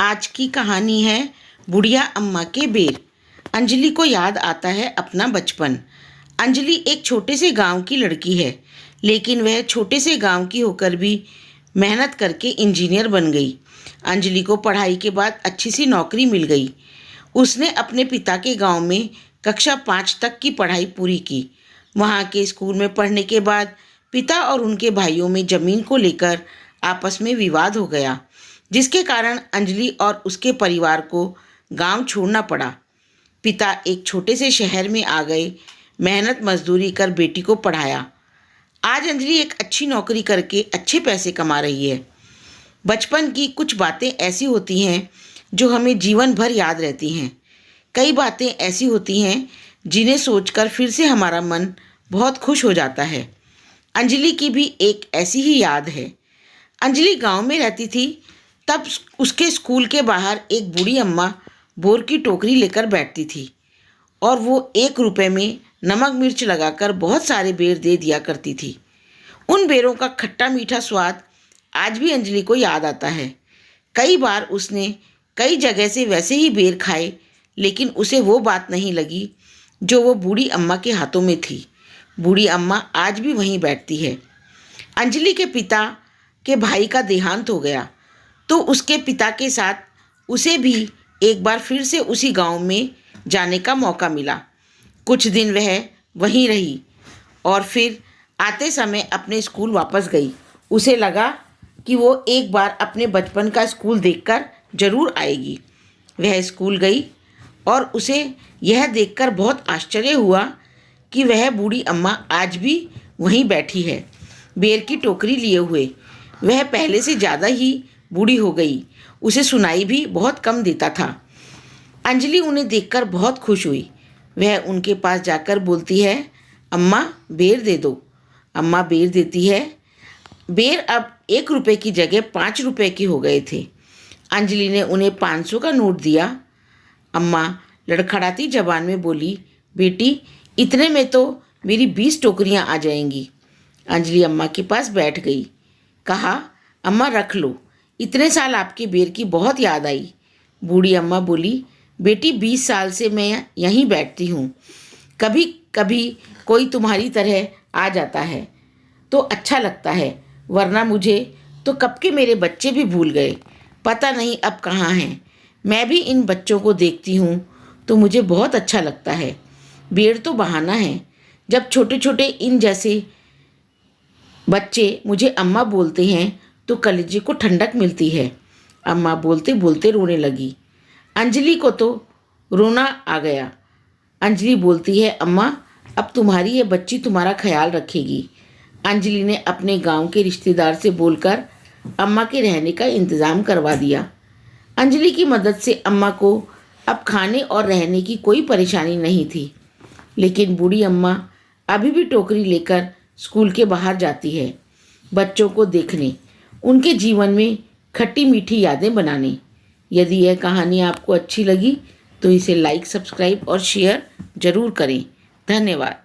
आज की कहानी है बुढ़िया अम्मा के बेर। अंजलि को याद आता है अपना बचपन। अंजलि एक छोटे से गांव की लड़की है, लेकिन वह छोटे से गांव की होकर भी मेहनत करके इंजीनियर बन गई। अंजलि को पढ़ाई के बाद अच्छी सी नौकरी मिल गई। उसने अपने पिता के गांव में कक्षा 5 तक की पढ़ाई पूरी की। वहाँ के स्कूल में पढ़ने के बाद पिता और उनके भाइयों में ज़मीन को लेकर आपस में विवाद हो गया, जिसके कारण अंजलि और उसके परिवार को गांव छोड़ना पड़ा। पिता एक छोटे से शहर में आ गए, मेहनत मजदूरी कर बेटी को पढ़ाया। आज अंजलि एक अच्छी नौकरी करके अच्छे पैसे कमा रही है। बचपन की कुछ बातें ऐसी होती हैं जो हमें जीवन भर याद रहती हैं। कई बातें ऐसी होती हैं जिन्हें सोचकर फिर से हमारा मन बहुत खुश हो जाता है। अंजलि की भी एक ऐसी ही याद है। अंजलि गांव में रहती थी, तब उसके स्कूल के बाहर एक बूढ़ी अम्मा बोर की टोकरी लेकर बैठती थी और वो 1 रुपये में नमक मिर्च लगाकर बहुत सारे बेर दे दिया करती थी। उन बेरों का खट्टा मीठा स्वाद आज भी अंजलि को याद आता है। कई बार उसने कई जगह से वैसे ही बेर खाए, लेकिन उसे वो बात नहीं लगी जो वो बूढ़ी अम्मा के हाथों में थी। बूढ़ी अम्मा आज भी वहीं बैठती है। अंजलि के पिता के भाई का देहांत हो गया, तो उसके पिता के साथ उसे भी एक बार फिर से उसी गांव में जाने का मौका मिला। कुछ दिन वह वहीं रही और फिर आते समय अपने स्कूल वापस गई। उसे लगा कि वो एक बार अपने बचपन का स्कूल देखकर ज़रूर आएगी। वह स्कूल गई और उसे यह देखकर बहुत आश्चर्य हुआ कि वह बूढ़ी अम्मा आज भी वहीं बैठी है, बेर की टोकरी लिए हुए। वह पहले से ज़्यादा ही बूढ़ी हो गई, उसे सुनाई भी बहुत कम देता था। अंजलि उन्हें देखकर बहुत खुश हुई। वह उनके पास जाकर बोलती है, अम्मा बेर दे दो। अम्मा बेर देती है। बेर अब 1 रुपये की जगह 5 रुपये के हो गए थे। अंजलि ने उन्हें 500 का नोट दिया। अम्मा लड़खड़ाती जबान में बोली, बेटी इतने में तो मेरी 20 टोकरियाँ आ जाएंगी। अंजलि अम्मा के पास बैठ गई। कहा, अम्मा रख लो, इतने साल आपके बेर की बहुत याद आई। बूढ़ी अम्मा बोली, बेटी 20 साल से मैं यहीं बैठती हूँ। कभी कभी कोई तुम्हारी तरह आ जाता है तो अच्छा लगता है, वरना मुझे तो कब के मेरे बच्चे भी भूल गए, पता नहीं अब कहाँ हैं। मैं भी इन बच्चों को देखती हूँ तो मुझे बहुत अच्छा लगता है। बेर तो बहाना है। जब छोटे छोटे इन जैसे बच्चे मुझे अम्मा बोलते हैं तो कलेजे को ठंडक मिलती है। अम्मा बोलते बोलते रोने लगी। अंजलि को तो रोना आ गया। अंजलि बोलती है, अम्मा अब तुम्हारी ये बच्ची तुम्हारा ख्याल रखेगी। अंजलि ने अपने गांव के रिश्तेदार से बोलकर अम्मा के रहने का इंतज़ाम करवा दिया। अंजलि की मदद से अम्मा को अब खाने और रहने की कोई परेशानी नहीं थी। लेकिन बूढ़ी अम्मा अभी भी टोकरी लेकर स्कूल के बाहर जाती है, बच्चों को देखने, उनके जीवन में खट्टी मीठी यादें बनाने। यदि यह कहानी आपको अच्छी लगी तो इसे लाइक, सब्सक्राइब और शेयर ज़रूर करें। धन्यवाद।